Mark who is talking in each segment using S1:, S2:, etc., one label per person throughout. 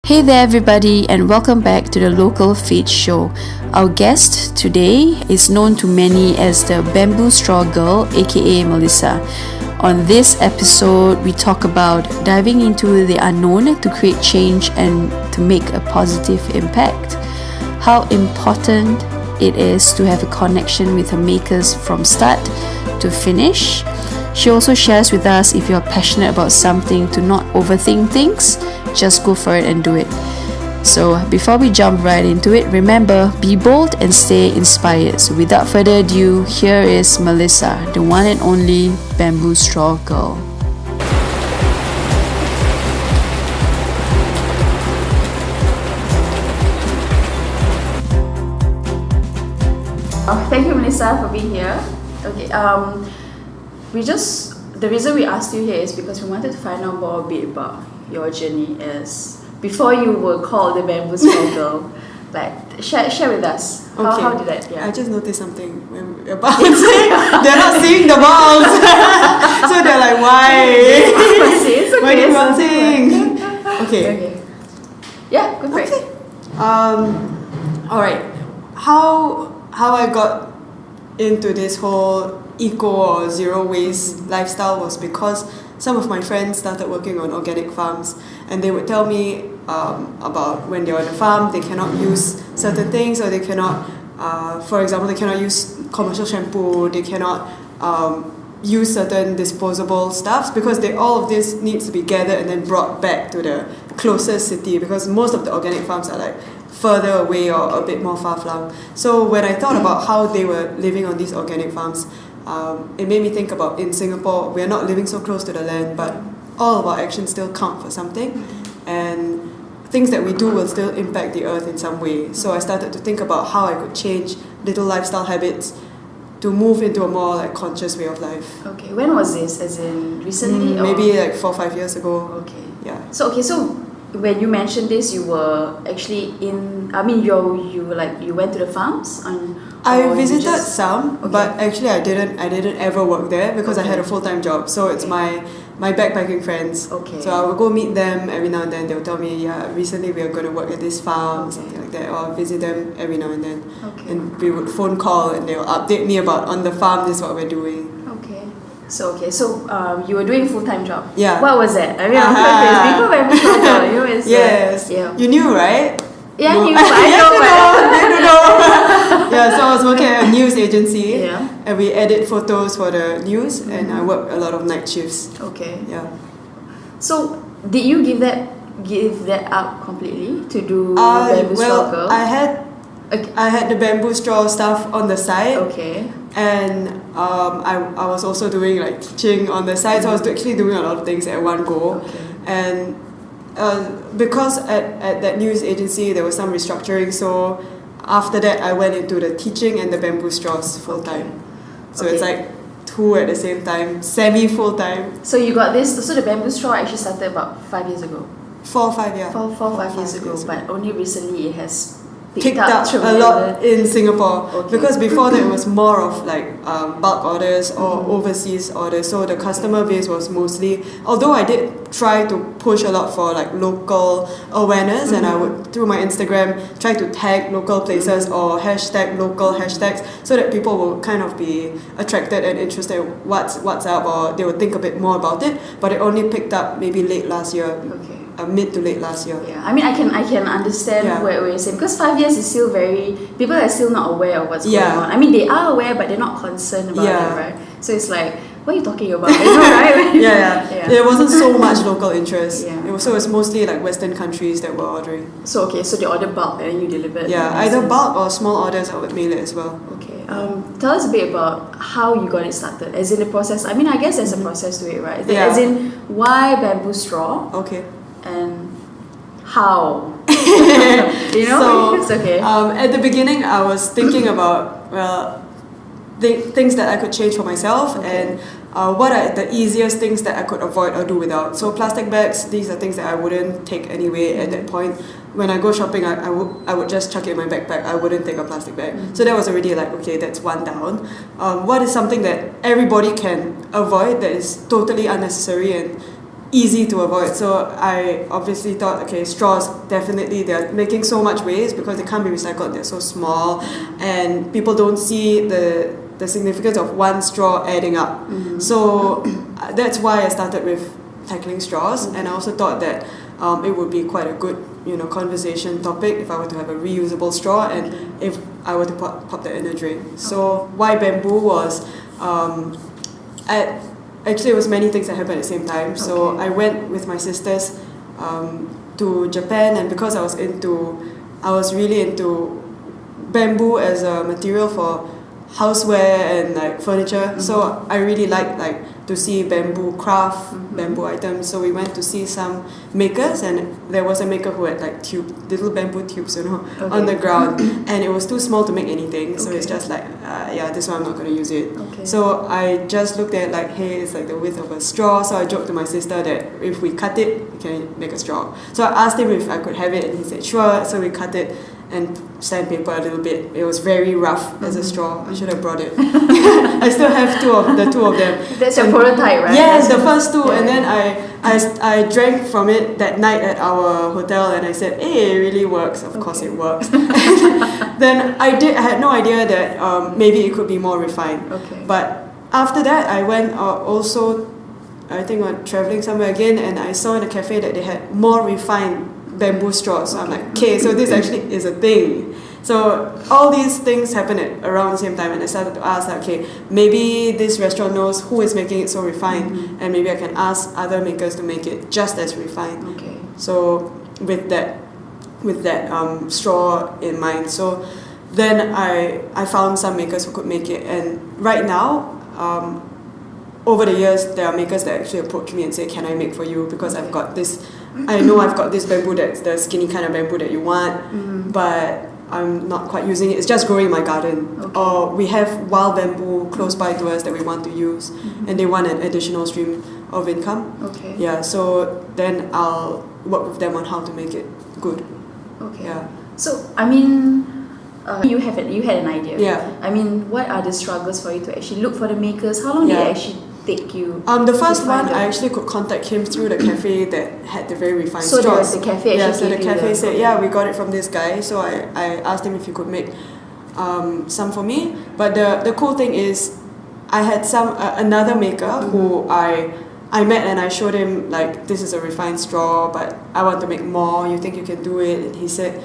S1: Hey there, everybody, and welcome back to the Lokalfeed show. Our guest today is known to many as the Bamboo Straw Girl, aka Melissa. On this episode, we talk about diving into the unknown to create change and to make a positive impact. How important it is to have a connection with her makers from start to finish. She also shares with us if you're passionate about something to not overthink things, just go for it and do it. So before we jump right into it, remember, be bold and stay inspired. So without further ado, here is Melissa, the one and only Bamboo Straw Girl. Thank you, Melissa, for being here. Okay, the reason we asked you here is because we wanted to find out more a bit about your journey as before you were called the Bamboo Straw Girl. Like, share with us. How did that? Yeah.
S2: I just noticed something when we're bouncing. They're not seeing the balls, so they're like, why?
S1: It's okay.
S2: Why are you bouncing? Okay.
S1: Yeah, good.
S2: Okay. All right. How I got into this whole eco or zero waste lifestyle was because some of my friends started working on organic farms, and they would tell me about when they're on the farm they cannot use certain things, or they cannot for example, they cannot use commercial shampoo, they cannot use certain disposable stuffs because all of this needs to be gathered and then brought back to the closest city, because most of the organic farms are like further away or a bit more far-flung. So when I thought about how they were living on these organic farms, it made me think about, in Singapore, we're not living so close to the land, but all of our actions still count for something, and things that we do will still impact the earth in some way. So I started to think about how I could change little lifestyle habits to move into a more like conscious way of life.
S1: Okay, when was this? As in recently?
S2: Maybe like 4 or 5 years ago.
S1: Okay.
S2: Yeah.
S1: So when you mentioned this, you were actually you went to the farms
S2: I visited some, but actually I didn't ever work there because I had a full-time job. So it's my backpacking friends.
S1: Okay.
S2: So I would go meet them every now and then. They'll tell me, yeah, recently we are going to work at this farm, something like that, or visit them every now and then.
S1: Okay.
S2: And we would phone call and they'll update me about on the farm, this is what we're doing.
S1: So you were doing a full-time job.
S2: Yeah.
S1: What was that? I mean, I'm curious. Before Bamboo Straw Girl,
S2: yes.
S1: Yeah.
S2: You knew, right?
S1: Yeah, I knew.
S2: I know. Yeah, so I was working at a news agency.
S1: Yeah.
S2: And we edit photos for the news, and I work a lot of night shifts.
S1: Okay.
S2: Yeah.
S1: So did you give that up completely to do Bamboo Straw Girl?
S2: I had the bamboo straw stuff on the side.
S1: Okay.
S2: And I was also doing like teaching on the side, so I was actually doing a lot of things at one go.
S1: Okay.
S2: And because at that news agency there was some restructuring, so after that I went into the teaching and the bamboo straws full time. So it's like two at the same time, semi full time.
S1: So you got this. So the Bamboo Straw actually started about 5 years ago.
S2: 4 or 5 years.
S1: 5 years ago, but only recently it has
S2: picked up a lot in Singapore, because before that it was more of like bulk orders or overseas orders, so the customer base was mostly, although I did try to push a lot for like local awareness, and I would through my Instagram try to tag local places or hashtag local hashtags so that people will kind of be attracted and interested in what's up, or they would think a bit more about it, but it only picked up maybe late last year. Mid to late last year.
S1: Yeah, I mean, I can understand what you're saying, because 5 years is still people are still not aware of what's going on. I mean, they are aware, but they're not concerned about it, right? So it's like, what are you talking about? You know, right?
S2: yeah. There wasn't so much local interest.
S1: Yeah.
S2: It was mostly like Western countries that were ordering.
S1: So they ordered bulk and then you delivered.
S2: Yeah, either bulk or small orders I would mail it as well.
S1: Okay. Tell us a bit about how you got it started, as in the process. I mean, I guess there's a process to it, right?
S2: Yeah.
S1: As in, why bamboo straw?
S2: Okay.
S1: And how? You know?
S2: So,
S1: it's okay.
S2: At the beginning, I was thinking about things that I could change for myself, and what are the easiest things that I could avoid or do without. So plastic bags, these are things that I wouldn't take anyway at that point. When I go shopping, I would just chuck it in my backpack. I wouldn't take a plastic bag. So that was already like, okay, that's one down. What is something that everybody can avoid that is totally unnecessary and easy to avoid. So I obviously thought, okay, straws, definitely they're making so much waste because they can't be recycled, they're so small, and people don't see the significance of one straw adding up. So that's why I started with tackling straws, and I also thought that it would be quite a good conversation topic if I were to have a reusable straw and if I were to pop that in a drink. So why bamboo was actually, it was many things that happened at the same time. So I went with my sisters to Japan, and because I was really into bamboo as a material for houseware and like furniture. So I really liked to see bamboo craft, bamboo items. So we went to see some makers, and there was a maker who had like little bamboo tubes, on the ground, and it was too small to make anything. So it's just like, this one I'm not going to use it. So I just looked at like, hey, it's like the width of a straw. So I joked to my sister that if we cut it, we can make a straw. So I asked him if I could have it, and he said sure. So we cut it and sandpaper a little bit. It was very rough as a straw. I should have brought it. I still have the two of them.
S3: That's your prototype, right?
S2: Yes, the first two. And then I drank from it that night at our hotel, and I said, hey, it really works. Of course it works. Then I had no idea that maybe it could be more refined. But after that, I went also, I think, traveling somewhere again, and I saw in a cafe that they had more refined bamboo straws. So I'm like, okay, so this actually is a thing. So all these things happened at around the same time, and I started to ask, okay, maybe this restaurant knows who is making it so refined, and maybe I can ask other makers to make it just as refined. So with that straw in mind, so then I found some makers who could make it, and right now, over the years, there are makers that actually approach me and say, can I make for you, because I've got this, I know I've got this bamboo that's the skinny kind of bamboo that you want, but I'm not quite using it. It's just growing in my garden. Or we have wild bamboo close by to us that we want to use, and they want an additional stream of income. Yeah, so then I'll work with them on how to make it good. Yeah.
S3: So, I mean, you had an idea.
S2: Yeah.
S3: I mean, what are the struggles for you to actually look for the makers? How long did it actually take you?
S2: The first one, I actually could contact him through the cafe that had the very refined
S3: straws.
S2: So
S3: the cafe
S2: so the cafe said, we got it from this guy. So I asked him if he could make some for me. But the cool thing is, I had another maker who I met, and I showed him like, this is a refined straw, but I want to make more. You think you can do it? And he said,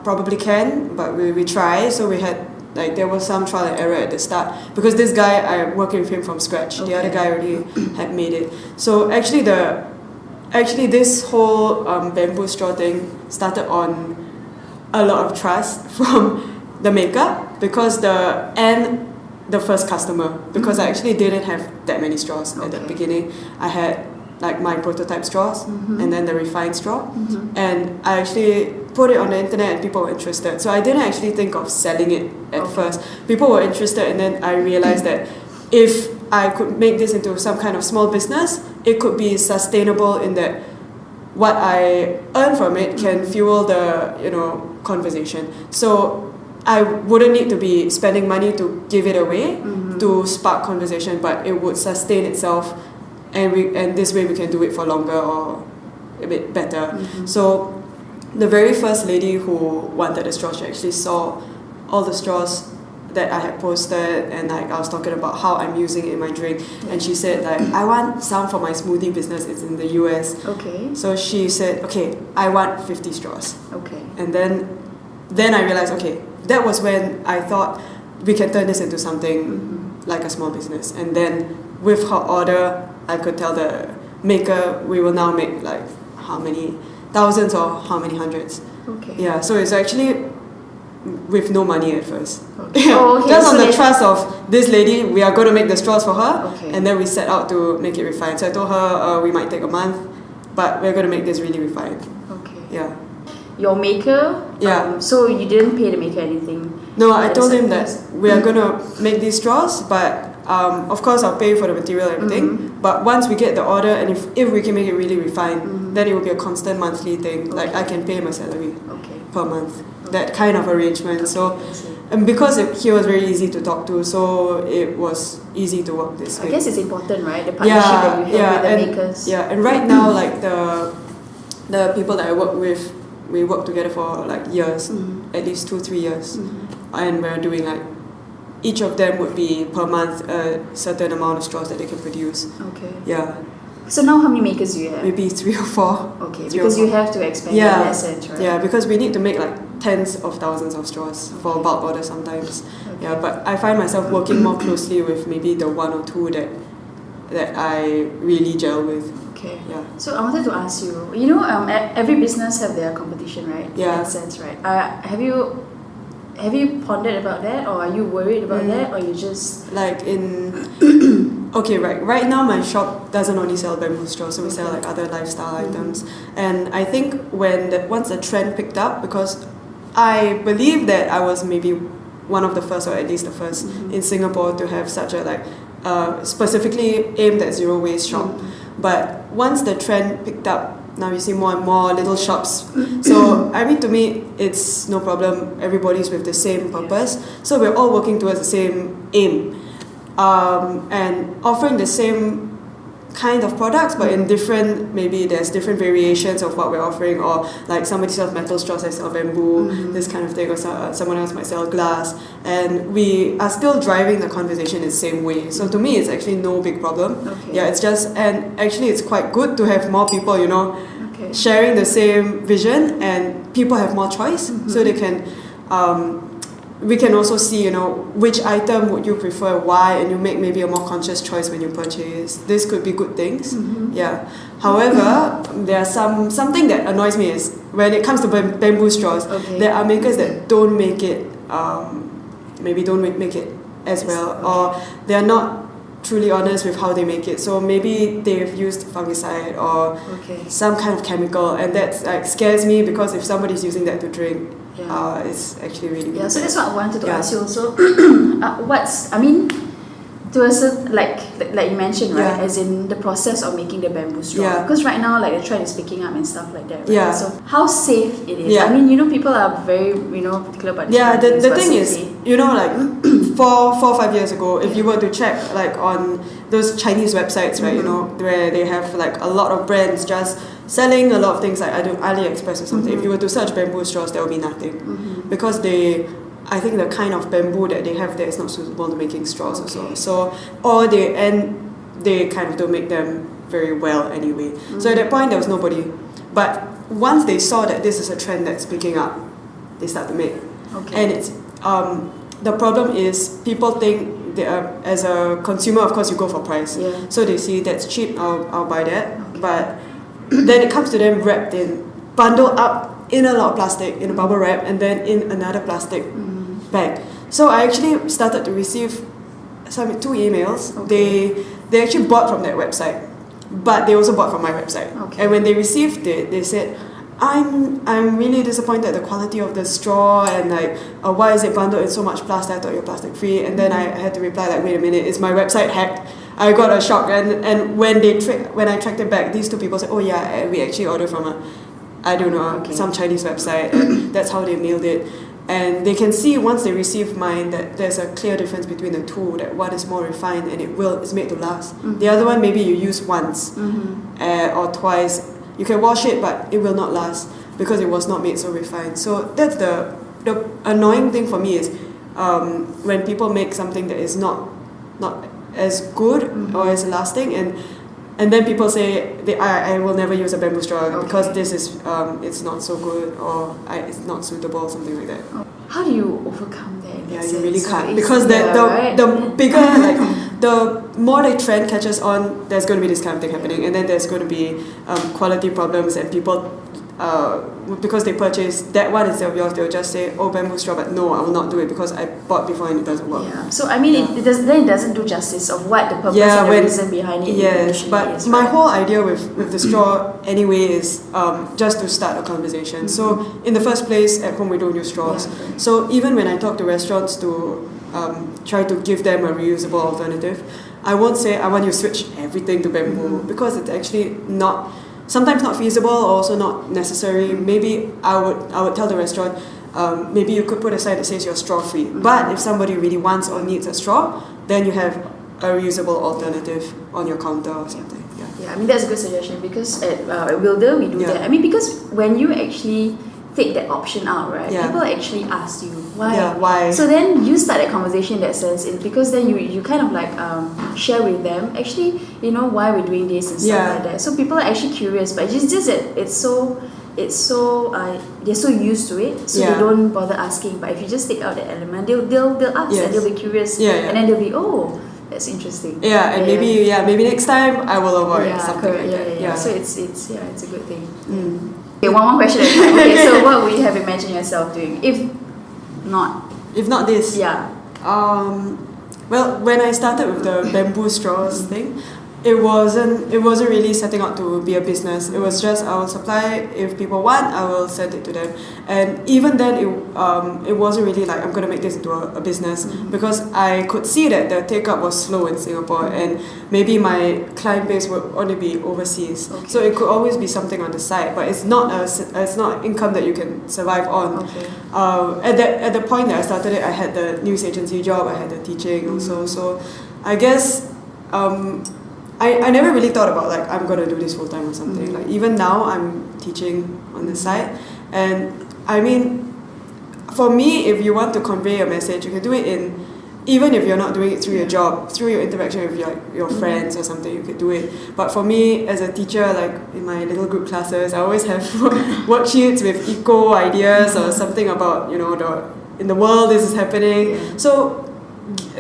S2: probably can, but we try. So we had there was some trial and error at the start, because this guy, I'm working with him from scratch. The other guy already had made it. So actually this whole bamboo straw thing started on a lot of trust from the maker, because the first customer, because I actually didn't have that many straws at the beginning. I had like my prototype straws, and then the refined straw, and I actually put it on the internet, and people were interested. So I didn't actually think of selling it at first. People were interested, and then I realized that if I could make this into some kind of small business, it could be sustainable in that what I earn from it can fuel the conversation. So I wouldn't need to be spending money to give it away to spark conversation, but it would sustain itself, and this way we can do it for longer or a bit better. So the very first lady who wanted a straw, she actually saw all the straws that I had posted, and I was talking about how I'm using it in my drink, and she said I want some for my smoothie business. It's in the US. So she said, I want 50 straws. And then I realized, that was when I thought we can turn this into something like a small business. And then with her order, I could tell the maker we will now make like how many thousands or how many hundreds. Yeah, so it's actually with no money at first. Just on the trust of this lady, we are going to make the straws for her, and then we set out to make it refined. So I told her we might take a month, but we're going to make this really refined. Yeah.
S3: Your maker? So you didn't pay the maker anything?
S2: No, I told him that we are going to make these straws, but of course I'll pay for the material and everything. But once we get the order, and if we can make it really refined, then it will be a constant monthly thing.
S3: Okay.
S2: Like I can pay my salary
S3: Okay.
S2: per month. That kind of arrangement. So,
S3: I see.
S2: and because he was very easy to talk to, so it was easy to work this way.
S3: I guess it's important, right? The partnership that you have with the makers.
S2: Yeah, and right now, like the people that I work with, we work together for like years, at least 2-3 years, and we're doing like each of them would be per month a certain amount of straws that they can produce.
S3: Okay.
S2: Yeah,
S3: So now how many makers do you have?
S2: maybe 3 or 4.
S3: Okay,
S2: 3 or
S3: because you
S2: 4.
S3: have to expand in that sense, right?
S2: Yeah, because we need to make like tens of thousands of straws for bulk order sometimes.
S3: Okay.
S2: Yeah, but I find myself working more closely with maybe the 1 or 2 that I really gel with.
S3: Okay.
S2: Yeah.
S3: So I wanted to ask you, you know, every business have their competition, right?
S2: Yeah.
S3: In that sense, right? Have you pondered about that, or are you worried about that, or you just
S2: Like in okay, right now my shop doesn't only sell bamboo straws, so we sell like other lifestyle items. And I think once the trend picked up, because I believe that I was maybe one of the first, or at least the first in Singapore to have such a like specifically aimed at zero waste shop. But once the trend picked up, now you see more and more little shops. So I mean, to me, it's no problem. Everybody's with the same purpose. So we're all working towards the same aim, and offering the same kind of products, but in different, maybe there's different variations of what we're offering, or like somebody sells metal straws, I sell bamboo, this kind of thing, or someone else might sell glass, and we are still driving the conversation in the same way. So to me, it's actually no big problem.
S3: Okay.
S2: Yeah, it's just, and actually it's quite good to have more people, you know,
S3: okay?
S2: sharing the same vision, and people have more choice, so they can we can also see, you know, which item would you prefer, why, and you make maybe a more conscious choice when you purchase. This could be good things. Yeah. However, there are something that annoys me is when it comes to bamboo straws, there are makers that don't make it, maybe don't make it as well, or they are not truly honest with how they make it. So maybe they've used fungicide or some kind of chemical, and that like scares me, because if somebody's using that to drink, it's actually really
S3: Yeah, so that's what I wanted to ask you also. To a certain, like you mentioned, right? As in the process of making the bamboo straw. Because right now, like the trend is picking up and stuff like that, right? So how safe it is? I mean, you know, people are very, you know, particular about this.
S2: The thing is, you know, like 4 or 5 years ago, if you were to check like on those Chinese websites, right, you know, where they have like a lot of brands just selling a lot of things, like AliExpress or something. If you were to search bamboo straws, there will be nothing, because I think the kind of bamboo that they have there is not suitable to making straws also. So, or they kind of don't make them very well anyway. So at that point, there was nobody. But once they saw that this is a trend that's picking up, they start to make. And it's the problem is people think they are, as a consumer, of course, you go for price. So they see that's cheap, I'll buy that. But then it comes to them wrapped in, bundled up in a lot of plastic, in a bubble wrap, and then in another plastic bag. So I actually started to receive 2 emails. They actually bought from that website, but they also bought from my website. And when they received it, they said, I'm really disappointed at the quality of the straw, and like why is it bundled in so much plastic? I thought you're plastic free. And then I had to reply like, wait a minute, is my website hacked? I got a shock, and when I tracked it back, these 2 people said, oh yeah, we actually ordered from some Chinese website, and that's how they mailed it. And they can see once they receive mine that there's a clear difference between the 2, that one is more refined and it's made to last. The other one, maybe you use once or twice. You can wash it, but it will not last because it was not made so refined. So that's the annoying thing for me is when people make something that is not as good or as lasting, and then people say I will never use a bamboo straw because this is it's not so good, or it's not suitable, something like that.
S3: How do you overcome that?
S2: Yeah, you really can't, because the bigger like the more the trend catches on, there's going to be this kind of thing happening, and then there's going to be quality problems, and people because they purchase that one instead of yours, they'll just say, oh, bamboo straw, but no, I will not do it because I bought before and it doesn't work.
S3: So I mean, it doesn't do justice of what the purpose and the reason behind it is.
S2: My whole idea with the straw anyway is just to start a conversation. So in the first place, at home we don't use straws. So even when I talk to restaurants to try to give them a reusable alternative, I won't say I want you to switch everything to bamboo, because it's actually not sometimes not feasible, or also not necessary. Maybe I would tell the restaurant, maybe you could put a sign that says you're straw free. But if somebody really wants or needs a straw, then you have a reusable alternative on your counter or something.
S3: Yeah, I mean that's a good suggestion, because at Wilder we do that. I mean, because when you actually take that option out, right? People actually ask you why.
S2: Yeah, why?
S3: So then you start that conversation in that sense, because then you kind of like share with them actually, you know, why we're doing this and stuff like that. So people are actually curious, but it's just that they're so used to it, so they don't bother asking. But if you just take out that element, they'll ask and they'll be curious, and then they'll be, oh, that's interesting.
S2: Yeah, and maybe next time I will avoid something like that.
S3: Yeah. So it's a good thing. Okay, one more question at a time. Okay, so what would you have imagined yourself doing if not
S2: this?
S3: Yeah.
S2: Well, when I started with the bamboo straws thing, it wasn't really setting out to be a business. It was just I will supply, if people want, I will send it to them. And even then, it wasn't really like I'm gonna make this into a business, because I could see that the take up was slow in Singapore, and maybe my client base would only be overseas. So it could always be something on the side, but it's not income that you can survive on. At the point that I started it, I had the news agency job, I had the teaching also. So I guess I never really thought about like I'm gonna do this full time or something. Like even now I'm teaching on the side, and I mean, for me, if you want to convey a message, you can do it even if you're not doing it through your job, through your interaction with your friends or something, you could do it. But for me as a teacher, like in my little group classes, I always have worksheets with eco ideas or something about, you know, in the world this is happening. So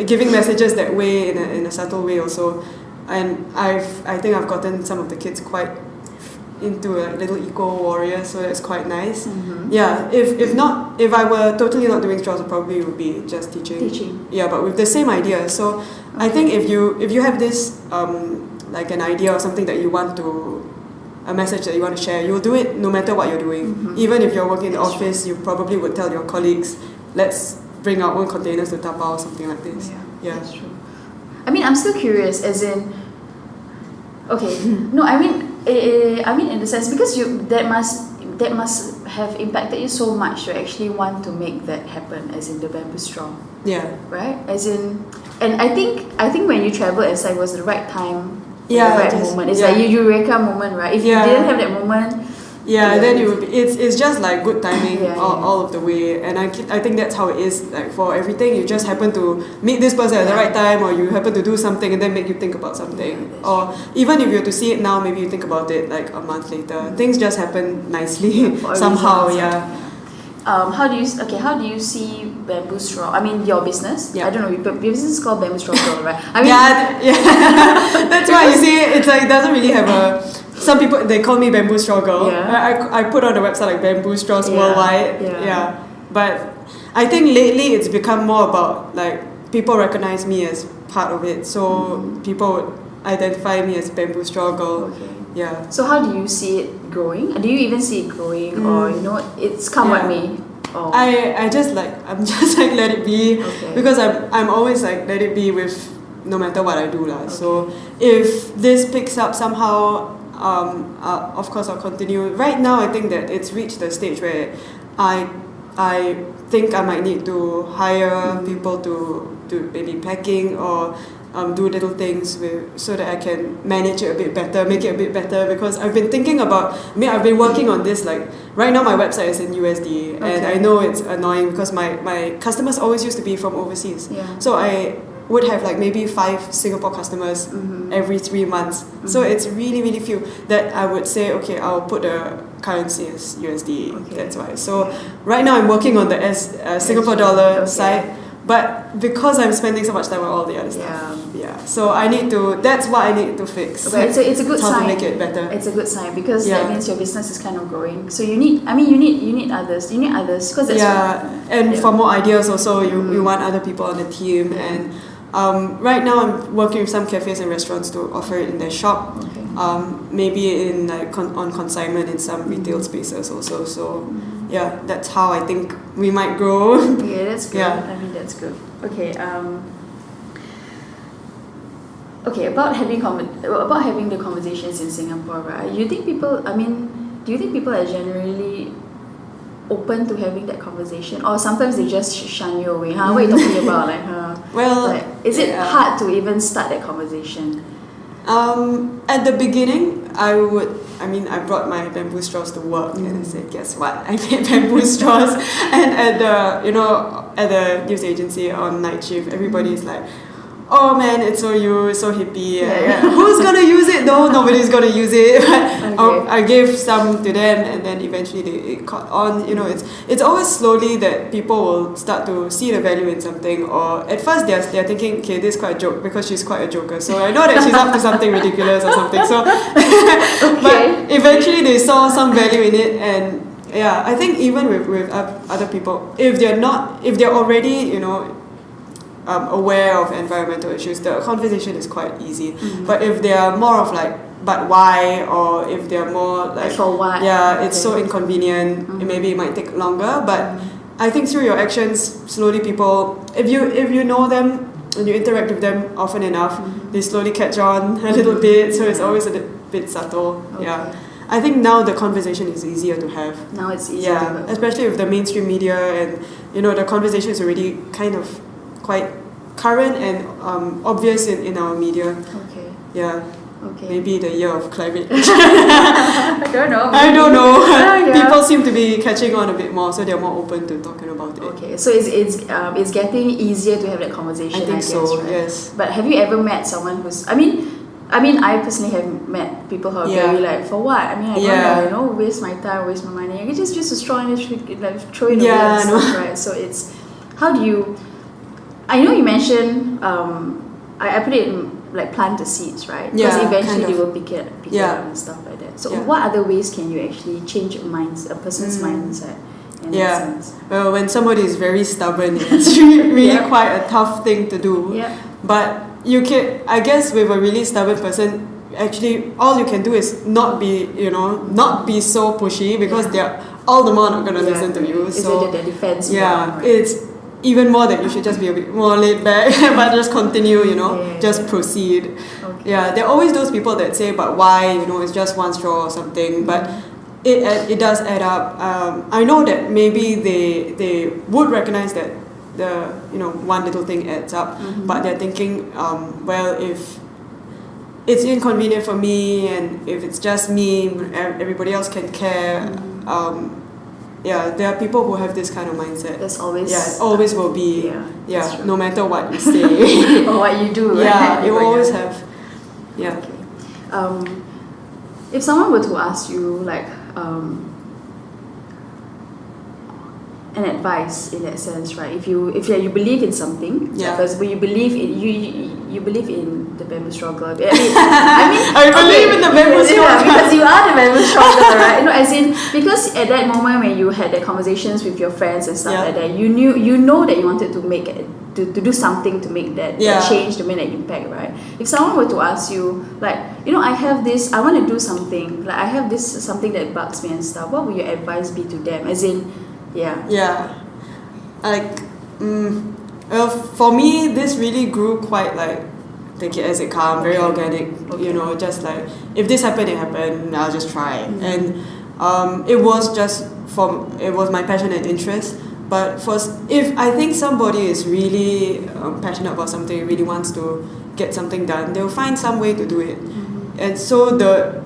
S2: giving messages that way in a subtle way also. And I think I've gotten some of the kids quite into like little eco warriors, so that's quite nice. Yeah, if I were totally not doing straws, I probably would be just teaching. Yeah, but with the same idea. So I think if you have this like an idea or something that you want to, a message that you want to share, you'll do it no matter what you're doing. Even if you're working in the office, you probably would tell your colleagues, let's bring our own containers to Tapao or something like this. Yeah,
S3: that's true. I mean, I'm still curious, as in, okay, no, I mean in the sense, because that must have impacted you so much to actually want to make that happen, as in the bamboo straw.
S2: Yeah.
S3: Right? As in, and I think when you travel, it's like, was the right time, the right moment. It's like eureka moment, right? If you didn't have that moment, then it would be, it's just like good timing all of the way. And I think that's how it is, like for everything. You just happen to meet this person at the right time, or you happen to do something and then make you think about something. Or even if you were to see it now, maybe you think about it like a month later. Things just happen nicely somehow. How do you see bamboo straw? I mean, your business. I don't know. Your business is called Bamboo Straw Girl, right? I mean,
S2: that's why you see it's like it doesn't really have a. Some people, they call me Bamboo Straw Girl. I put on the website like bamboo straws worldwide. But I think lately it's become more about like people recognize me as part of it, so people would identify me as Bamboo Straw Girl.
S3: So how do you see it growing? Do you even see it growing, or it's come what may?
S2: I'm just like let it be, because I'm always like let it be with no matter what I do lah. So if this picks up somehow, of course I'll continue. Right now I think that it's reached the stage where I think I might need to hire people to do maybe packing or do little things so that I can manage it a bit better, make it a bit better, because I've been thinking about, I've been working on this, like right now my website is in USD, and I know it's annoying because my customers always used to be from overseas. So I would have like maybe 5 Singapore customers every 3 months. So it's really, really few that I would say, okay, I'll put the currency as USD. That's why. So right now I'm working on the Singapore dollar side, but because I'm spending so much time on all the other stuff. So that's what I need to fix.
S3: It's a good sign.
S2: How to make it better.
S3: It's a good sign, because that means your business is kind of growing. So you need others. You need others, because that's
S2: for more ideas also, you want other people on the team. And right now I'm working with some cafes and restaurants to offer it in their shop. Maybe in like on consignment in some retail spaces also. So that's how I think we might grow.
S3: That's good. I mean, that's good. Okay. Okay, about having the conversations in Singapore, right? Do you think people are generally open to having that conversation, or sometimes they just shun you away? What are you talking about?
S2: Well,
S3: like, is it hard to even start that conversation?
S2: At the beginning, I brought my bamboo straws to work and I said, guess what? I made bamboo straws. And at the news agency on night shift, everybody's like, oh man, it's so hippie. Who's gonna use it though? Nobody's gonna use it. But I gave some to them, and then eventually it caught on. It's always slowly that people will start to see the value in something. Or at first they're thinking, okay, this is quite a joke because she's quite a joker. So I know that she's up to something ridiculous or something. So, but eventually they saw some value in it, and yeah, I think even with other people, if they're already aware of environmental issues, the conversation is quite easy. But if they are more of like, but why, or if they're more like,
S3: for what?
S2: Yeah, it's so inconvenient. Maybe it might take longer, but I think through your actions, slowly people, if you know them and you interact with them often enough, they slowly catch on a little bit. So it's always a bit subtle.
S3: Okay.
S2: Yeah. I think now the conversation is easier to have.
S3: Now it's easier.
S2: Yeah, especially with the mainstream media, and the conversation is already kind of quite current and obvious in our media.
S3: Okay.
S2: Yeah.
S3: Okay.
S2: Maybe the year of climate change.
S3: I don't know.
S2: I don't know.
S3: Yeah.
S2: People seem to be catching on a bit more, so they're more open to talking about it.
S3: Okay, so it's getting easier to have that conversation.
S2: I think so.
S3: Right?
S2: Yes.
S3: But have you ever met someone who's? I personally have met people who are very like, for what? I don't know, waste my time, waste my money. You just use a straw and just throw it away and stuff, right? So it's, how do you? I know you mentioned I put it in like plant the seeds, right? Because eventually they will pick it up and stuff like that. So what other ways can you actually change a person's mindset? In that sense?
S2: Well, when somebody is very stubborn, it's really quite a tough thing to do.
S3: Yeah.
S2: But you can, I guess, with a really stubborn person, actually all you can do is not be so pushy, because they're all the more not going to listen to you. So
S3: the defense.
S2: It's even more that you should just be a bit more laid back, but just continue, just proceed.
S3: Okay.
S2: Yeah, there are always those people that say, but why, it's just one straw or something, but it does add up. I know that maybe they would recognize that the one little thing adds up, but they're thinking, well, if it's inconvenient for me, and if it's just me, everybody else can care. There are people who have this kind of mindset.
S3: There's always.
S2: Yeah, it always will be.
S3: Yeah,
S2: no matter what you say.
S3: or what you do.
S2: Yeah, you always have. Yeah.
S3: Okay. If someone were to ask you like an advice in that sense, right? If you believe in something, because you believe in you believe in the bamboo straw girl.
S2: I believe in the bamboo straw.
S3: Because you are the bamboo straw girl, right? As in, because at that moment when you had the conversations with your friends and stuff like that, you know that you wanted to make it, to do something to make that change, to make that impact, right? If someone were to ask you, like, I have this, I want to do something, like I have this something that bugs me and stuff, what would your advice be to them? As in,
S2: like, well, for me, this really grew quite like, take it as it comes, very organic. Just like, if this happened, it happened. I'll just try. And it was my passion and interest. But if I think somebody is really passionate about something, really wants to get something done, they'll find some way to do it. And so the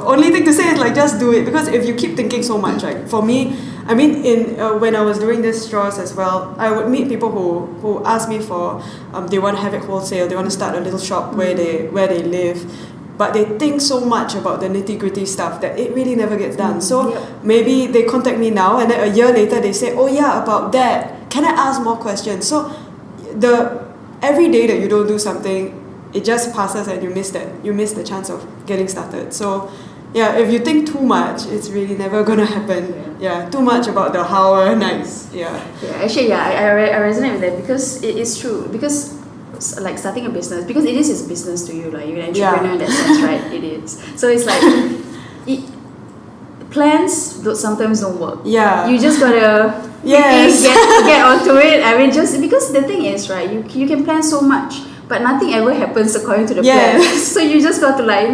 S2: only thing to say is like, just do it, because if you keep thinking so much, like for me, when I was doing these straws as well, I would meet people who ask me for they want to have it wholesale, they want to start a little shop where they live, but they think so much about the nitty-gritty stuff that it really never gets done. So maybe they contact me now, and then a year later they say, oh yeah, about that, can I ask more questions? So every day that you don't do something, it just passes and you miss the chance of getting started. So if you think too much, it's really never gonna happen. Too much about the how nice.
S3: Actually, I resonate with that, because it is true. Because like starting a business, because it is business to you, like you're an entrepreneur in that sense, right? It is. So it's like plans sometimes don't work. You just gotta get onto it. Just because the thing is, right, you can plan so much, but nothing ever happens according to the
S2: Yeah.
S3: plan. So you just got to like,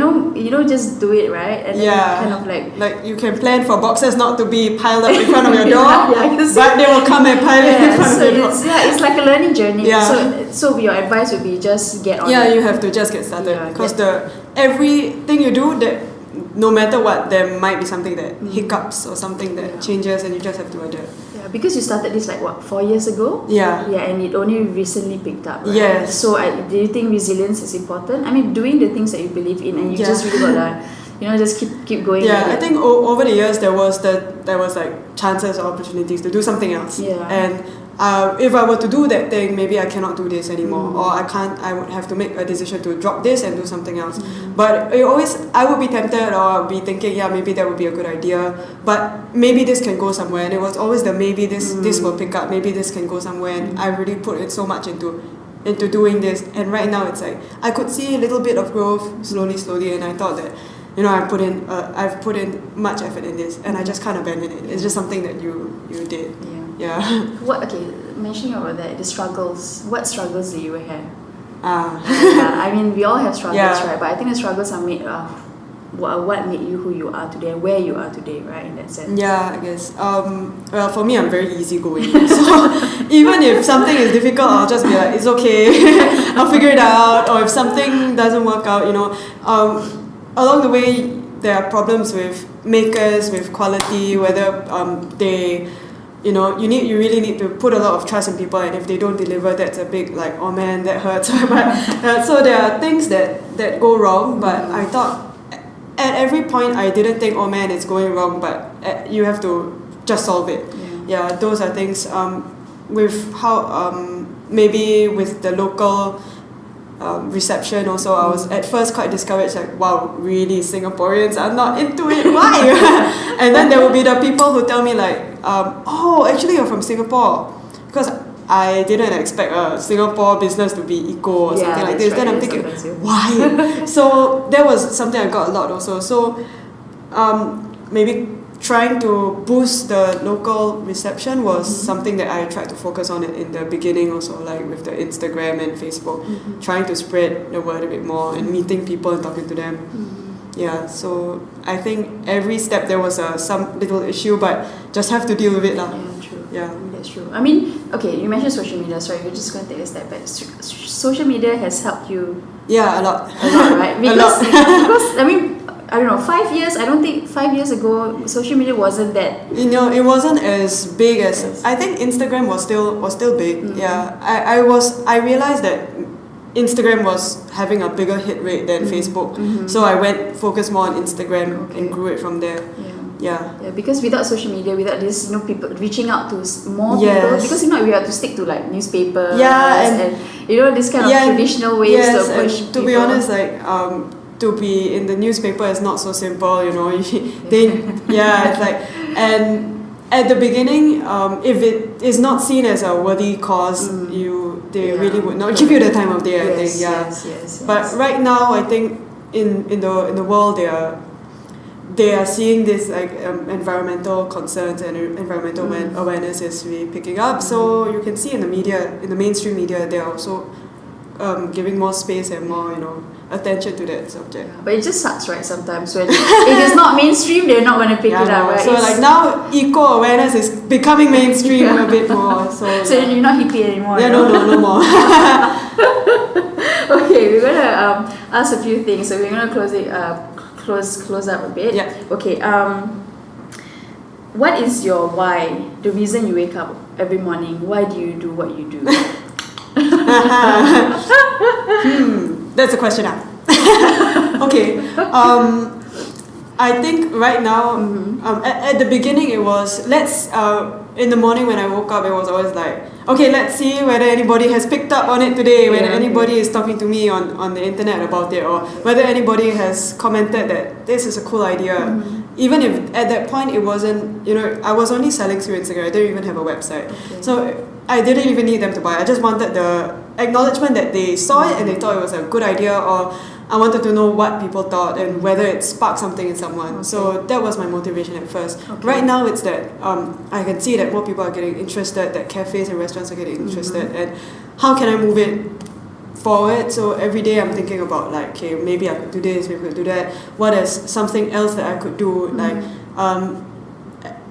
S3: just do it, right? And then kind of
S2: like you can plan for boxes not to be piled up in front of your door,
S3: because
S2: but they will come and pile it in front of your door.
S3: It's like a learning journey.
S2: Yeah.
S3: So your advice would be just get on it.
S2: Yeah, you have to just get started, because everything you do, that no matter what, there might be something that hiccups or something that changes, and you just have to adapt.
S3: Yeah, because you started this like what, 4 years ago?
S2: Yeah.
S3: Yeah, and it only recently picked up, right?
S2: Yes.
S3: So do you think resilience is important? I mean, doing the things that you believe in, and you just really gotta, just keep going.
S2: Yeah, I think over the years there was like chances or opportunities to do something else.
S3: Yeah.
S2: And if I were to do that thing, maybe I cannot do this anymore, or I would have to make a decision to drop this and do something else. But I would be tempted, or I would be thinking, maybe that would be a good idea, but maybe this can go somewhere. And it was always the maybe this will pick up, maybe this can go somewhere. And I really put it so much into doing this. And right now it's like I could see a little bit of growth slowly, and I thought that I've put in much effort in this, and I just can't abandon it. It's just something that you did. Yeah.
S3: Mentioning about that, the struggles. What struggles do you have? I mean, we all have struggles, right? But I think the struggles are made of what made you who you are today, and where you are today, right? In that sense.
S2: Yeah, I guess. Well, for me, I'm very easygoing. So even if something is difficult, I'll just be like, it's okay. I'll figure it out. Or if something doesn't work out, along the way, there are problems with makers, with quality, whether they, you really need to put a lot of trust in people, and if they don't deliver, that's a big like, oh man, that hurts. But so there are things that go wrong, but I thought at every point I didn't think, oh man, it's going wrong, but you have to just solve it. Yeah, those are things with how maybe with the local reception also, I was at first quite discouraged, like, wow, really, Singaporeans are not into it, why? And then there will be the people who tell me like, oh, actually you're from Singapore, because I didn't expect a Singapore business to be eco or something like this. Right. Then I'm thinking, why? So that was something I got a lot also. So maybe trying to boost the local reception was something that I tried to focus on in the beginning also, like with the Instagram and Facebook, trying to spread the word a bit more and meeting people and talking to them. Yeah, so I think every step there was some little issue, but just have to deal with it.
S3: Yeah, true.
S2: Yeah.
S3: That's true. I mean, okay, you mentioned social media. Sorry, we're just going to take a step back. Social media has helped you.
S2: Yeah, a lot.
S3: A lot, right? Because I mean, I don't know, 5 years, I don't think 5 years ago social media wasn't that.
S2: It wasn't as big as, I think Instagram was still big. Yeah. I realized that Instagram was having a bigger hit rate than Facebook. So I focused more on Instagram and grew it from there. Yeah,
S3: because without social media, without this, people reaching out to more people, because if not, we have to stick to like newspapers and this kind of traditional ways to approach people.
S2: To be honest, like to be in the newspaper is not so simple. It's like, and at the beginning, if it is not seen as a worthy cause, they really would not give you the time of day. I think,
S3: Yes.
S2: But right now, I think in the world they are seeing this like environmental concerns and environmental awareness is really picking up. So you can see in the media, in the mainstream media, they are also giving more space and more attention to that subject.
S3: But it just sucks, right? Sometimes when it is not mainstream, they're not going to pick it up, right?
S2: So like now, eco awareness is becoming mainstream a bit more. So
S3: you're not hippie anymore.
S2: Yeah, no more.
S3: Okay, we're gonna ask a few things. So we're gonna close it close up a bit.
S2: Yeah.
S3: Okay. What is your why? The reason you wake up every morning. Why do you do what you do?
S2: That's a question now. Okay. I think right now, at the beginning it was, in the morning when I woke up, it was always like, okay, let's see whether anybody has picked up on it today, whether anybody is talking to me on the internet about it, or whether anybody has commented that this is a cool idea. Even if at that point it wasn't, I was only selling through Instagram, I didn't even have a website. Okay. So I didn't even need them to buy. I just wanted the acknowledgement that they saw it and they thought it was a good idea, or I wanted to know what people thought and whether it sparked something in someone. Okay. So that was my motivation at first. Okay. Right now it's that I can see that more people are getting interested, that cafes and restaurants are getting interested, and how can I move it forward. So every day I'm thinking about like, okay, maybe I could do this, maybe I could do that. What is something else that I could do? Like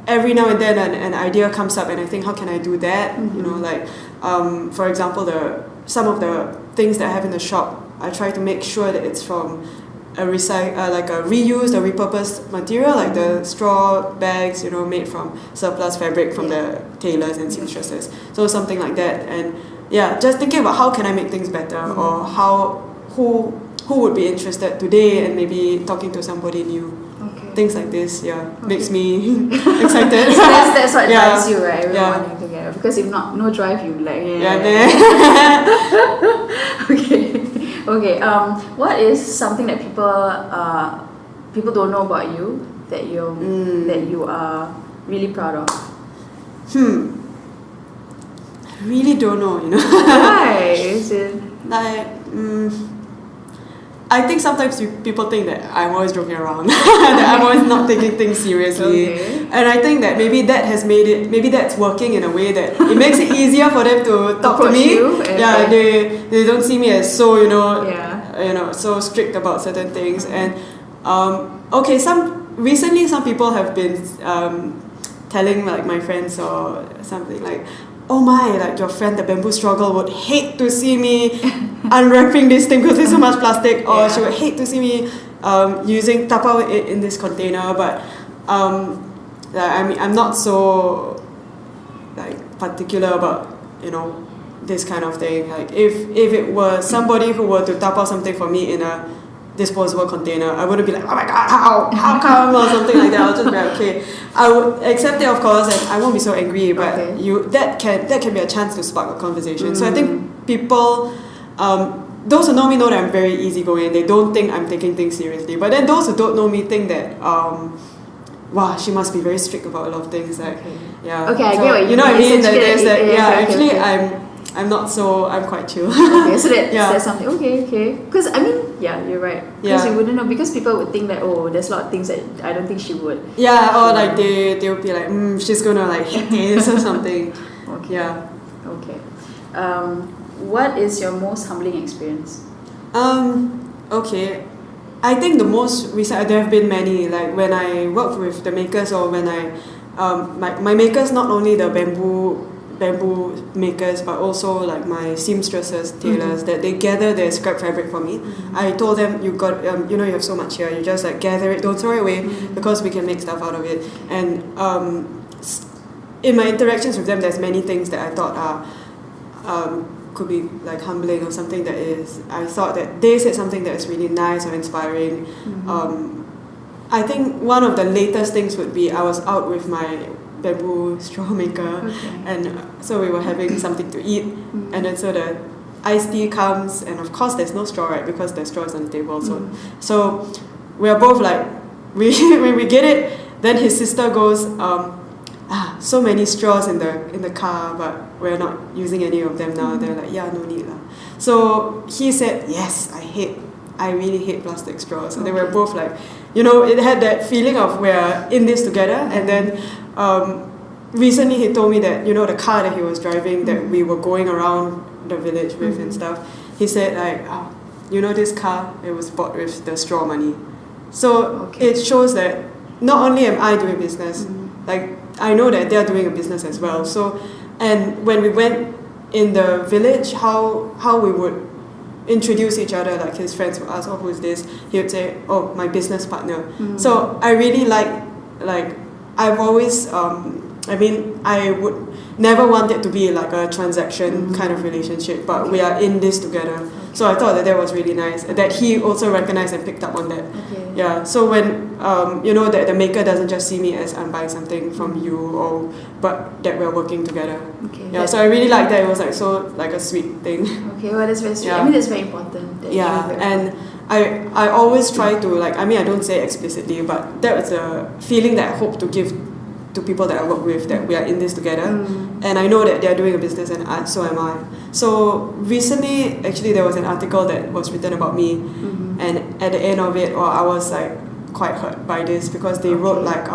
S2: every now and then an idea comes up and I think, how can I do that? You know, like for example, some of the things that I have in the shop, I try to make sure that it's from a reused or repurposed material, like the straw bags, you know, made from surplus fabric from the tailors and seamstresses. So something like that. And yeah, just thinking about how can I make things better, or who would be interested today, and maybe talking to somebody new. Things like this, makes me excited.
S3: So that's what drives you, right? Everyone together. Because if not, no drive, you like Okay. What is something that people don't know about you that you are really proud of?
S2: I really don't know, you know.
S3: Why? Is it
S2: like I think sometimes people think that I'm always joking around, that I'm always not taking things seriously. And I think that maybe that has maybe that's working in a way that it makes it easier for them to talk to me. They don't see me as so, so strict about certain things. And recently some people have been telling like my friends or something like, oh my, like your friend, the bamboo straw girl, would hate to see me unwrapping this thing because there's so much plastic, or she would hate to see me tapao it in this container. But I'm not so like particular about this kind of thing. Like if it was somebody who were to tapao something for me in a disposable container, I wouldn't be like, oh my god, how come, or something like that. I'll just be like, okay, I would accept it, of course, and I won't be so angry, but that can be a chance to spark a conversation. So I think people, those who know me know that I'm very easygoing. They don't think I'm taking things seriously, but then those who don't know me think that wow, she must be very strict about a lot of things. Like
S3: I get what you mean.
S2: Know what I mean? Actually I'm quite chill.
S3: Okay, so that's something. Okay. Because I mean, you're right. Because you wouldn't know, because people would think that, oh, there's a lot of things that I don't think she would.
S2: Yeah, or like they would be like, she's gonna like hate this or something.
S3: Okay. Yeah. Okay. What is your most humbling experience?
S2: Okay. I think the most recent, there have been many, like when I worked with the makers, or when I my makers, not only the bamboo makers, but also like my seamstresses, tailors, that they gather their scrap fabric for me. I told them, you got you have so much here, you just like gather it, don't throw it away, because we can make stuff out of it. And in my interactions with them, there's many things that I thought are could be like humbling, or something that is, I thought that they said something that is really nice or inspiring. I think one of the latest things would be, I was out with my bamboo straw maker, and so we were having something to eat, and then so the iced tea comes, and of course there's no straw, right, because the straw is on the table. So we are both like, when we get it, then his sister goes, so many straws in the car, but we're not using any of them now. They're like, no need lah. So he said, yes, I really hate plastic straws. And they were both like, it had that feeling of we're in this together. And then recently he told me that, the car that he was driving, that we were going around the village with and stuff, he said like, this car, it was bought with the straw money. So it shows that not only am I doing business, like I know that they're doing a business as well. So, and when we went in the village, how we would introduce each other, like his friends would ask, oh, who's this? He would say, oh, my business partner. So I really like I've always, I would never want it to be like a transaction kind of relationship, but we are in this together. So I thought that was really nice, that he also recognized and picked up on that. Yeah, so when, that the maker doesn't just see me as I'm buying something from you, but that we're working together. So I really like that. It was like so like a sweet thing. Okay,
S3: well, that's very sweet. I mean, that's very important.
S2: And I always try to I don't say it explicitly, but that was a feeling that I hope to give to people that I work with, that we are in this together. And I know that they are doing a business, and so am I. So recently, actually, there was an article that was written about me, and at the end of it, I was like quite hurt by this, because they wrote like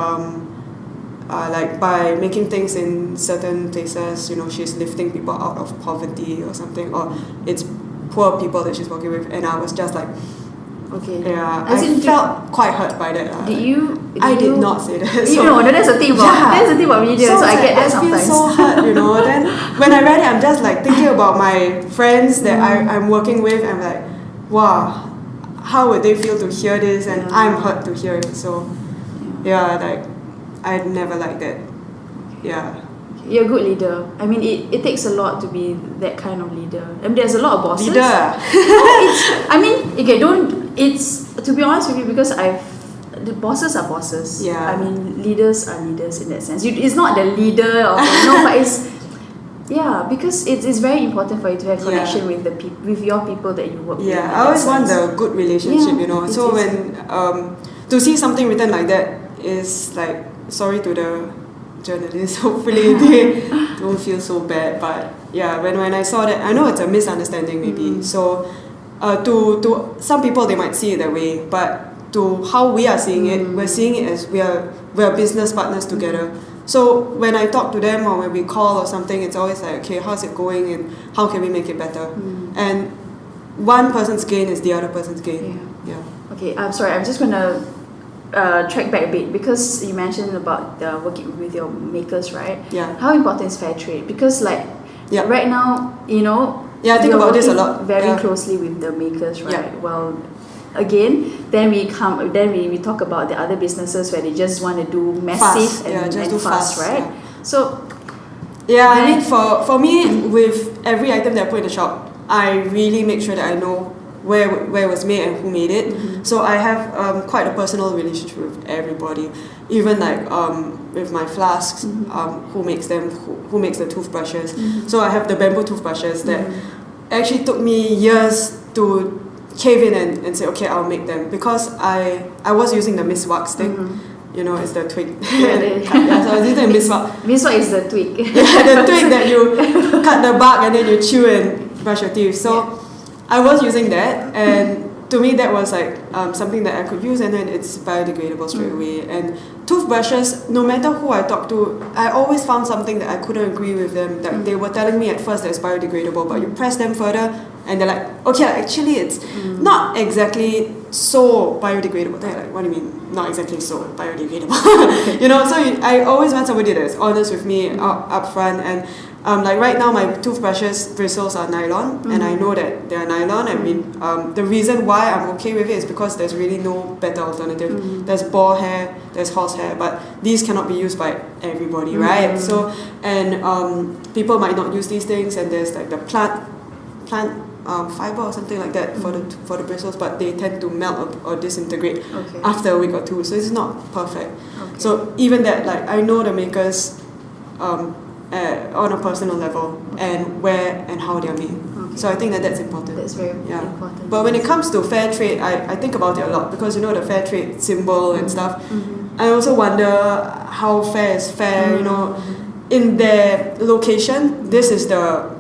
S2: by making things in certain places, she's lifting people out of poverty or something, or it's poor people that she's working with, and I was just like,
S3: Okay.
S2: yeah, I felt quite hurt by that.
S3: I
S2: did not say that.
S3: So, that's the thing about media. So I get that sometimes.
S2: I feel so hurt, Then when I read it, I'm just like thinking about my friends that I'm working with. I'm like, wow, how would they feel to hear this? And I'm hurt to hear it. So like I'd never liked that. Yeah.
S3: You're a good leader. I mean, it takes a lot to be that kind of leader. I mean, there's a lot of bosses.
S2: Leader.
S3: To be honest with you, because the bosses are bosses.
S2: Yeah.
S3: I mean, leaders are leaders in that sense. It's not the leader of but it's because it's very important for you to have connection with with your people that you work with.
S2: Yeah, I always want the good relationship, So when to see something written like that is like, sorry to the journalists, hopefully they don't feel so bad. But yeah, when I saw that, I know it's a misunderstanding maybe. So to some people they might see it that way, but to how we are seeing it, we're seeing it as we are business partners together. So when I talk to them or when we call or something, it's always like, okay, how's it going and how can we make it better? And one person's gain is the other person's gain. Yeah.
S3: Okay, I'm sorry, I'm just gonna track back a bit, because you mentioned about working with your makers, right?
S2: Yeah.
S3: How important is fair trade? Because right now,
S2: I think about this a lot.
S3: Very closely with the makers, right? Yeah. Well, again, then we talk about the other businesses where they just want to do massive and fast, right?
S2: Yeah.
S3: So
S2: I mean, for me, with every item that I put in the shop, I really make sure that I know where it was made and who made it. So I have quite a personal relationship with everybody, even with my flasks, who makes them, who makes the toothbrushes. So I have the bamboo toothbrushes that actually took me years to cave in and say, okay, I'll make them, because I was using the miswak thing. It's the twig. So I was using the miswak.
S3: Miswak is the twig.
S2: The twig that you cut the bark and then you chew and brush your teeth. So I was using that, and to me that was like something that I could use, and then it's biodegradable straight away. And toothbrushes, no matter who I talk to, I always found something that I couldn't agree with them. That they were telling me at first that it's biodegradable, but you press them further and they're like, okay, actually it's not exactly so biodegradable. They're like, what do you mean not exactly so biodegradable? So I always want somebody that's honest with me up front. And like right now my toothbrushes bristles are nylon, and I know that they are nylon. I mean, the reason why I'm okay with it is because there's really no better alternative. There's boar hair, there's horse hair, but these cannot be used by everybody, right? So, and people might not use these things, and there's like the plant fiber or something like that for the bristles, but they tend to melt or disintegrate after a week or two, so it's not perfect. So even that, like, I know the makers on a personal level, and where and how they're made. So I think that's important.
S3: That's very important.
S2: But when it comes to fair trade, I think about it a lot, because the fair trade symbol and stuff. I also wonder how fair is fair. In their location, this is the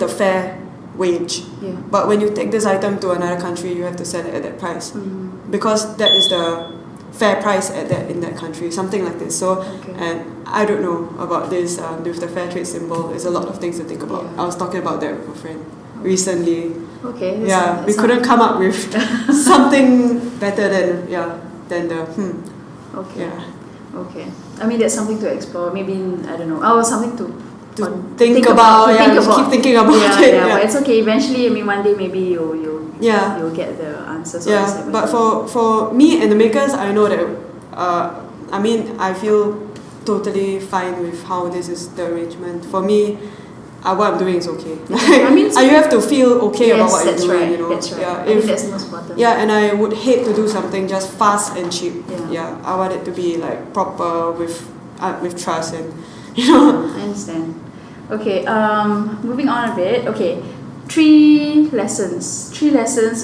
S2: fair wage. But when you take this item to another country, you have to sell it at that price, because that is the fair price in that country, something like this. So and I don't know about this with the fair trade symbol. There's a lot of things to think about. I was talking about that with a friend recently. We couldn't come up with something better than the
S3: I mean, that's something to explore. Maybe I don't know. Something to
S2: think about. Keep thinking about it.
S3: But it's okay. Eventually, I mean, one day maybe you'll get the answers.
S2: But for me and the makers, I know that I feel totally fine with how this is the arrangement. For me, what I'm doing is okay. You have to feel okay about what you're doing.
S3: That's right. I think that's the most important.
S2: And I would hate to do something just fast and cheap. I want it to be like proper with trust and.
S3: I understand. Okay, moving on a bit. Okay, 3 lessons.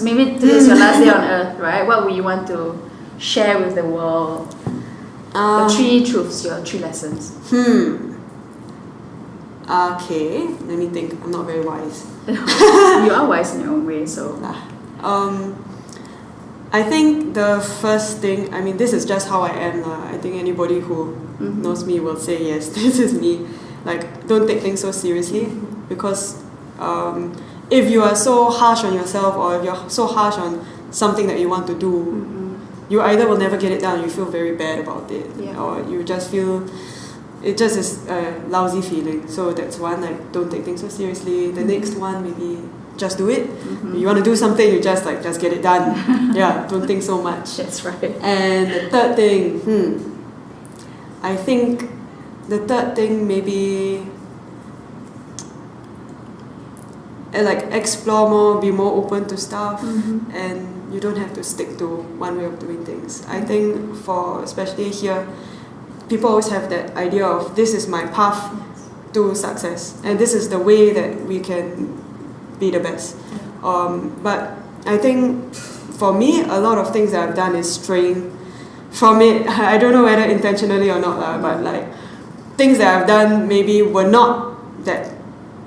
S3: Maybe today's your last day on earth, right? What would you want to share with the world? The 3 truths, your 3 lessons.
S2: Okay, let me think. I'm not very wise.
S3: You are wise in your own way, so.
S2: I think the first thing, I mean, this is just how I am. I think anybody who knows me will say, yes, this is me. Like, don't take things so seriously, because if you are so harsh on yourself, or if you're so harsh on something that you want to do, you either will never get it done, you feel very bad about it, or you just feel it just is a lousy feeling. So that's one, like, don't take things so seriously. The next one, maybe just do it. You want to do something, you just get it done. Don't think so much.
S3: That's right.
S2: And the third thing, I think the third thing maybe like explore more, be more open to stuff, and you don't have to stick to one way of doing things. I think for especially here, people always have that idea of this is my path to success, and this is the way that we can be the best. But I think for me, a lot of things that I've done is straying from it. I don't know whether intentionally or not, but like things that I've done maybe were not that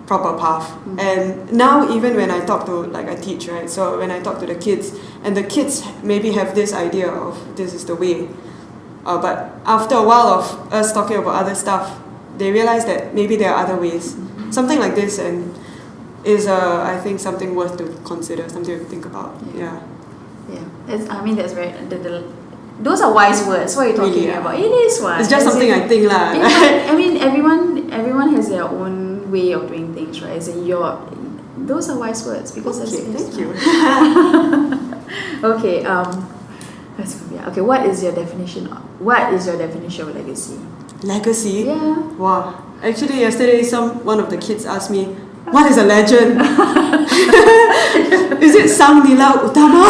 S2: proper path. And now even when I talk to, like, I teach, right? So when I talk to the kids, and the kids maybe have this idea of this is the way, but after a while of us talking about other stuff, they realize that maybe there are other ways. Something like this and is I think something worth to consider, something to think about.
S3: I mean, that's very those are wise words. What are you talking about? It is wise.
S2: It's just something I think lah.
S3: I mean, everyone has their own way of doing things, right? So those are wise words because
S2: thank you.
S3: Okay. Okay. What is your definition of legacy?
S2: Legacy?
S3: Yeah.
S2: Wow. Actually, yesterday one of the kids asked me, what is a legend? Is it Sang Nila Utama?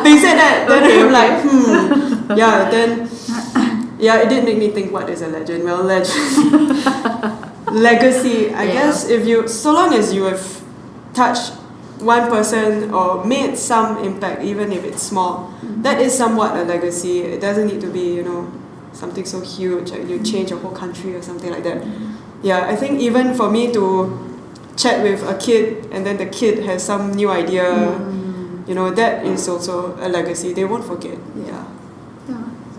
S2: They said that. Then I'm like, Then it did make me think, what is a legend? Well, legacy. I guess so long as you have touched one person or made some impact, even if it's small, that is somewhat a legacy. It doesn't need to be, something so huge, like you change a whole country or something like that. I think even for me to chat with a kid and then the kid has some new idea, that is also a legacy. They won't forget.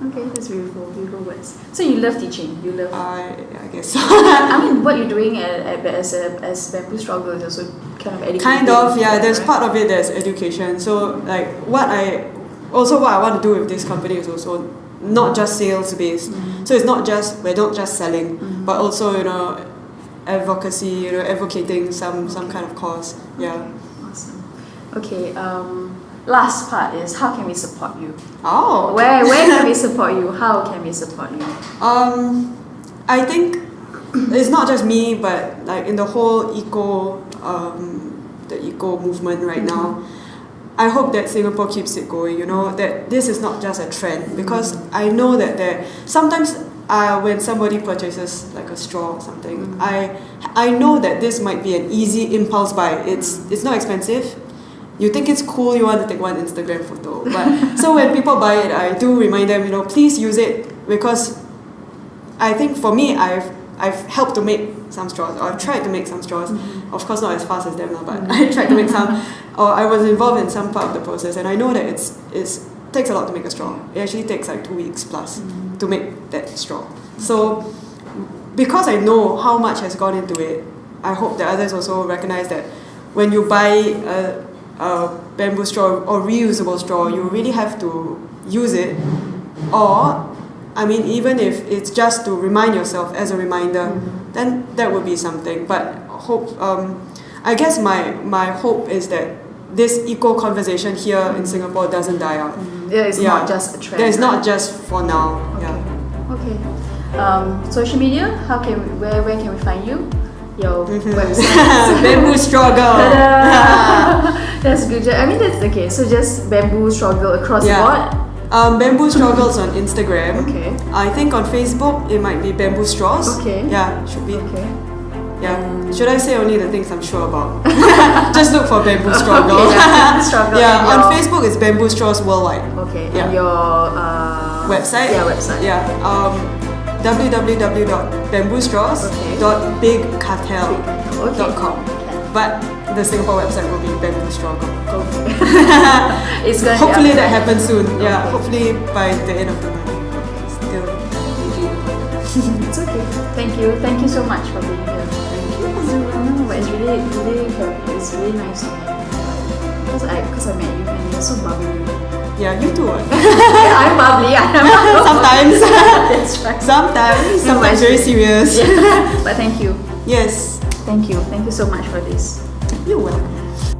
S3: Okay, that's beautiful words. So you love teaching.
S2: I guess so.
S3: I mean, what you're doing as Bamboo Struggle is also kind of education.
S2: There's part of it that's education. So like what I want to do with this company is also not just sales based. So it's we're not just selling, but also advocacy, advocating some kind of cause.
S3: Awesome. Okay. Last part is how can we support you?
S2: Oh.
S3: Where can we support you? How can we support you?
S2: I think it's not just me, but like in the whole the eco movement right now. I hope that Singapore keeps it going. That this is not just a trend, because I know that sometimes when somebody purchases like a straw or something, I know that this might be an easy impulse buy. It's not expensive. You think it's cool, you want to take one Instagram photo. But so when people buy it, I do remind them, please use it, because I think for me, I've helped to make some straws, or I've tried to make some straws. Of course, not as fast as them, but I tried to make some, or I was involved in some part of the process, and I know that it takes a lot to make a straw. It actually takes like 2 weeks plus to make that straw. So because I know how much has gone into it, I hope that others also recognize that when you buy a bamboo straw or reusable straw, you really have to use it. Or, I mean, even if it's just to remind yourself as a reminder, then that would be something. But I guess my hope is that this eco conversation here in Singapore doesn't die out.
S3: It's not just a trend.
S2: It's not just for now.
S3: Okay. Social media, where can we find you? Your website.
S2: Bamboo Struggle.
S3: That's good. I mean, that's okay. So just Bamboo Struggle across the board.
S2: Bamboo Struggles on Instagram.
S3: Okay.
S2: I think on Facebook it might be Bamboo Straws.
S3: Okay.
S2: Yeah, should be.
S3: Okay.
S2: Yeah. Should I say only the things I'm sure about? Just look for Bamboo Struggle.
S3: Okay, Bamboo Struggle.
S2: On Facebook it's Bamboo Straws Worldwide.
S3: Okay.
S2: Yeah.
S3: And your
S2: website?
S3: Yeah, website.
S2: Yeah. www.bamboostraws.bigcartel.com. But the Singapore website will be Bamboo Struggle.
S3: Okay. It's gonna
S2: hopefully that happens soon. Yeah, hopefully by the end of the month. Still
S3: It's okay. Thank you so much for being here.
S2: Thank you.
S3: but it's really nice to have. Because I met you and you're so bubbly.
S2: Yeah, you too.
S3: Yeah, I'm bubbly.
S2: Sometimes.
S3: That's right.
S2: Sometimes very serious.
S3: Yeah. But thank you.
S2: Yes.
S3: Thank you so much for this.
S2: You're welcome.